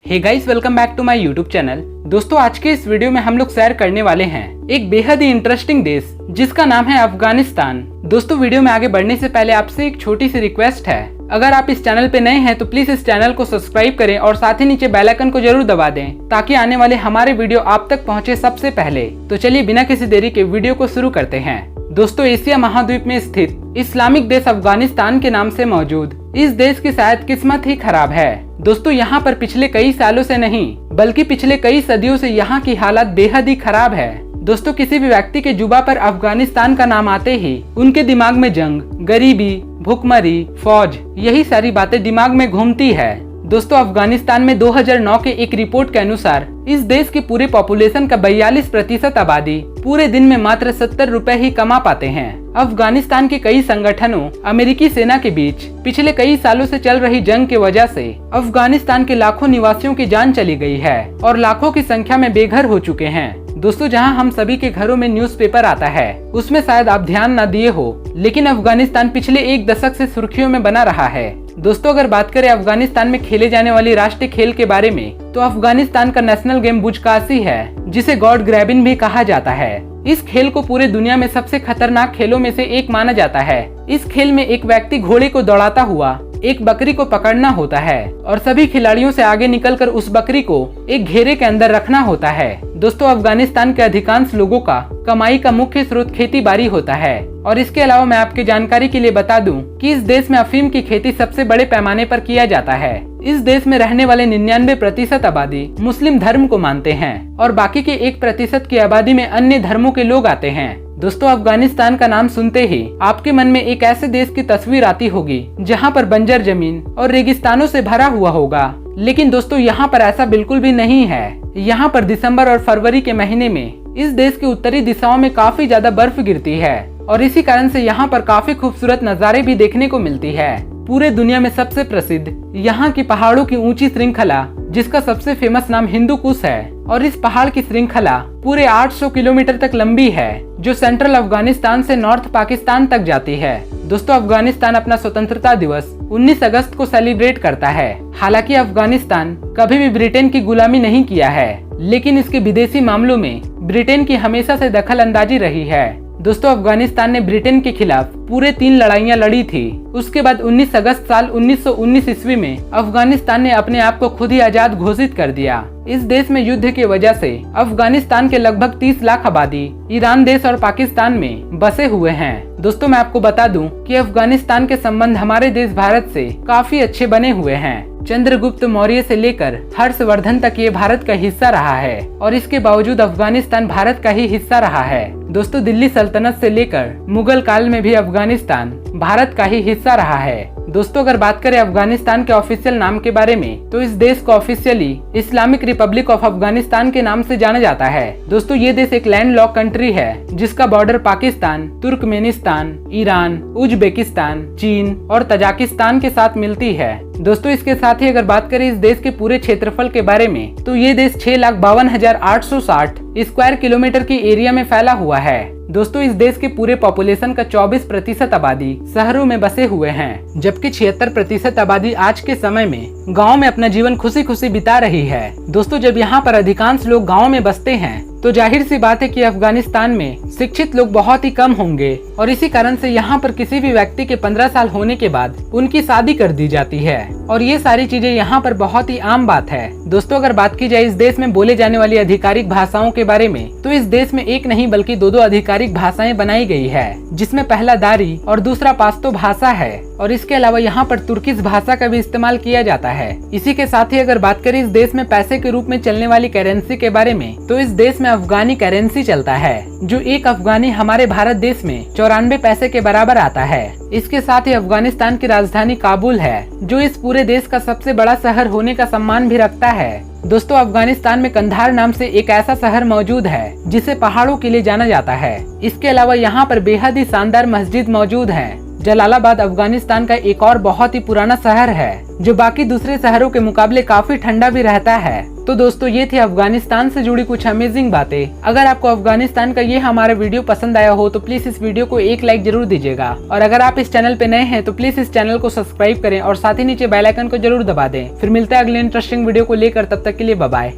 Hey guys, welcome back to my YouTube channel. दोस्तों, आज के इस वीडियो में हम लोग शेयर करने वाले हैं एक बेहद ही इंटरेस्टिंग देश जिसका नाम है अफगानिस्तान। दोस्तों, वीडियो में आगे बढ़ने से पहले आपसे एक छोटी सी रिक्वेस्ट है, अगर आप इस चैनल पे नए हैं तो प्लीज इस चैनल को सब्सक्राइब करें और साथ ही नीचे बेल आइकन को जरूर दबा दें ताकि आने वाले हमारे वीडियो आप तक पहुंचे सबसे पहले। तो चलिए बिना किसी देरी के वीडियो को शुरू करते हैं। दोस्तों, एशिया महाद्वीप में स्थित इस्लामिक देश अफगानिस्तान के नाम से मौजूद इस देश की शायद किस्मत ही खराब है। दोस्तों, यहाँ पर पिछले कई सालों से नहीं बल्कि पिछले कई सदियों से यहाँ की हालत बेहद ही खराब है। दोस्तों, किसी भी व्यक्ति के जुबान पर अफगानिस्तान का नाम आते ही उनके दिमाग में जंग, गरीबी, भुखमरी, फौज, यही सारी बातें दिमाग में घूमती है। दोस्तों, अफगानिस्तान में 2009 के एक रिपोर्ट के अनुसार इस देश की पूरे पॉपुलेशन का 42% आबादी पूरे दिन में मात्र 70 रुपए ही कमा पाते हैं। अफगानिस्तान के कई संगठनों, अमेरिकी सेना के बीच पिछले कई सालों से चल रही जंग की वजह से अफगानिस्तान के लाखों निवासियों की जान चली गई है और लाखों की संख्या में बेघर हो चुके हैं। दोस्तों, जहां हम सभी के घरों में न्यूज़पेपर आता है उसमें शायद आप ध्यान न दिए हो, लेकिन अफगानिस्तान पिछले एक दशक से सुर्खियों में बना रहा है। दोस्तों, अगर बात करें अफगानिस्तान में खेले जाने वाली राष्ट्रीय खेल के बारे में तो अफगानिस्तान का नेशनल गेम बुजकाशी है, जिसे गॉड ग्रैबिन भी कहा जाता है। इस खेल को पूरे दुनिया में सबसे खतरनाक खेलों में से एक माना जाता है। इस खेल में एक व्यक्ति घोड़े को दौड़ाता हुआ एक बकरी को पकड़ना होता है और सभी खिलाड़ियों से आगे निकलकर उस बकरी को एक घेरे के अंदर रखना होता है। दोस्तों, अफगानिस्तान के अधिकांश लोगों का कमाई का मुख्य स्रोत खेती बाड़ी होता है और इसके अलावा मैं आपकी जानकारी के लिए बता दूं कि इस देश में अफीम की खेती सबसे बड़े पैमाने पर किया जाता है। इस देश में रहने वाले 99% आबादी मुस्लिम धर्म को मानते हैं और बाकी के 1% की आबादी में अन्य धर्मों के लोग आते हैं। दोस्तों, अफगानिस्तान का नाम सुनते ही आपके मन में एक ऐसे देश की तस्वीर आती होगी जहां पर बंजर जमीन और रेगिस्तानों से भरा हुआ होगा, लेकिन दोस्तों यहाँ पर ऐसा बिल्कुल भी नहीं है। यहाँ पर दिसंबर और फरवरी के महीने में इस देश की उत्तरी दिशाओं में काफी ज्यादा बर्फ गिरती है और इसी कारण से यहाँ पर काफी खूबसूरत नज़ारे भी देखने को मिलती है। पूरे दुनिया में सबसे प्रसिद्ध यहाँ की पहाड़ों की ऊंची श्रृंखला, जिसका सबसे फेमस नाम हिंदू कुश है, और इस पहाड़ की श्रृंखला पूरे 800 किलोमीटर तक लंबी है जो सेंट्रल अफगानिस्तान से नॉर्थ पाकिस्तान तक जाती है। दोस्तों, अफगानिस्तान अपना स्वतंत्रता दिवस 19 अगस्त को सेलिब्रेट करता है। हालांकि अफगानिस्तान कभी भी ब्रिटेन की गुलामी नहीं किया है, लेकिन इसके विदेशी मामलों में ब्रिटेन की हमेशा से दखल अंदाजी रही है। दोस्तों, अफगानिस्तान ने ब्रिटेन के खिलाफ पूरे 3 लड़ाइयां लड़ी थी। उसके बाद 19 अगस्त साल 1919 ईस्वी में अफगानिस्तान ने अपने आप को खुद ही आजाद घोषित कर दिया। इस देश में युद्ध की वजह से अफगानिस्तान के लगभग 30 लाख आबादी ईरान देश और पाकिस्तान में बसे हुए हैं। दोस्तों, मैं आपको बता दूं कि अफगानिस्तान के संबंध हमारे देश भारत से काफी अच्छे बने हुए हैं। चंद्रगुप्त मौर्य से लेकर हर्षवर्धन तक ये भारत का हिस्सा रहा है और इसके बावजूद अफगानिस्तान भारत का ही हिस्सा रहा है। दोस्तों, दिल्ली सल्तनत से लेकर मुगल काल में भी अफगानिस्तान भारत का ही हिस्सा रहा है। दोस्तों, अगर बात करें अफगानिस्तान के ऑफिशियल नाम के बारे में तो इस देश को officially Islamic Republic of Afghanistan के नाम से जाना जाता है। दोस्तों, ये देश एक लैंड लॉक कंट्री है जिसका border Pakistan, Turkmenistan, Iran, Uzbekistan, चीन और तजाकिस्तान के साथ मिलती है। दोस्तों, इसके साथ ही अगर बात करें इस देश के पूरे क्षेत्रफल के बारे में तो ये देश 6,52,860 स्क्वायर किलोमीटर की एरिया में फैला हुआ है। दोस्तों, इस देश के पूरे पॉपुलेशन का 24% आबादी शहरों में बसे हुए हैं, जबकि 76% आबादी आज के समय में गांव में अपना जीवन खुशी खुशी बिता रही है। दोस्तों, जब यहाँ पर अधिकांश लोग गांव में बसते हैं तो जाहिर सी बात है कि अफगानिस्तान में शिक्षित लोग बहुत ही कम होंगे और इसी कारण से यहाँ पर किसी भी व्यक्ति के 15 साल होने के बाद उनकी शादी कर दी जाती है और ये सारी चीजें यहाँ पर बहुत ही आम बात है। दोस्तों, अगर बात की जाए इस देश में बोले जाने वाली आधिकारिक भाषाओं के बारे में तो इस देश में एक नहीं बल्कि 2 आधिकारिक भाषाएं बनाई गई है, जिसमें पहला दारी और दूसरा पाश्तो भाषा है और इसके अलावा यहाँ पर तुर्किश भाषा का भी इस्तेमाल किया जाता है। इसी के साथ ही अगर बात करें इस देश में पैसे के रूप में चलने वाली करेंसी के बारे में तो इस देश में अफगानी करेंसी चलता है, जो एक अफगानी हमारे भारत देश में 94 पैसे के बराबर आता है। इसके साथ ही अफगानिस्तान की राजधानी काबुल है, जो इस पूरे देश का सबसे बड़ा शहर होने का सम्मान भी रखता है। दोस्तों, अफगानिस्तान में कंधार नाम से एक ऐसा शहर मौजूद है जिसे पहाड़ों के लिए जाना जाता है। इसके अलावा यहाँ पर बेहद ही शानदार मस्जिद मौजूद है। जलालाबाद अफगानिस्तान का एक और बहुत ही पुराना शहर है जो बाकी दूसरे शहरों के मुकाबले काफी ठंडा भी रहता है। तो दोस्तों ये थी अफगानिस्तान से जुड़ी कुछ अमेजिंग बातें। अगर आपको अफगानिस्तान का ये हमारा वीडियो पसंद आया हो तो प्लीज इस वीडियो को एक लाइक जरूर दीजिएगा, और अगर आप इस चैनल पे नए हैं तो प्लीज इस चैनल को सब्सक्राइब करें और साथ ही नीचे बेल आइकन को जरूर दबा दें। फिर मिलता है अगले इंटरेस्टिंग वीडियो को लेकर, तब तक के लिए बाय बाय।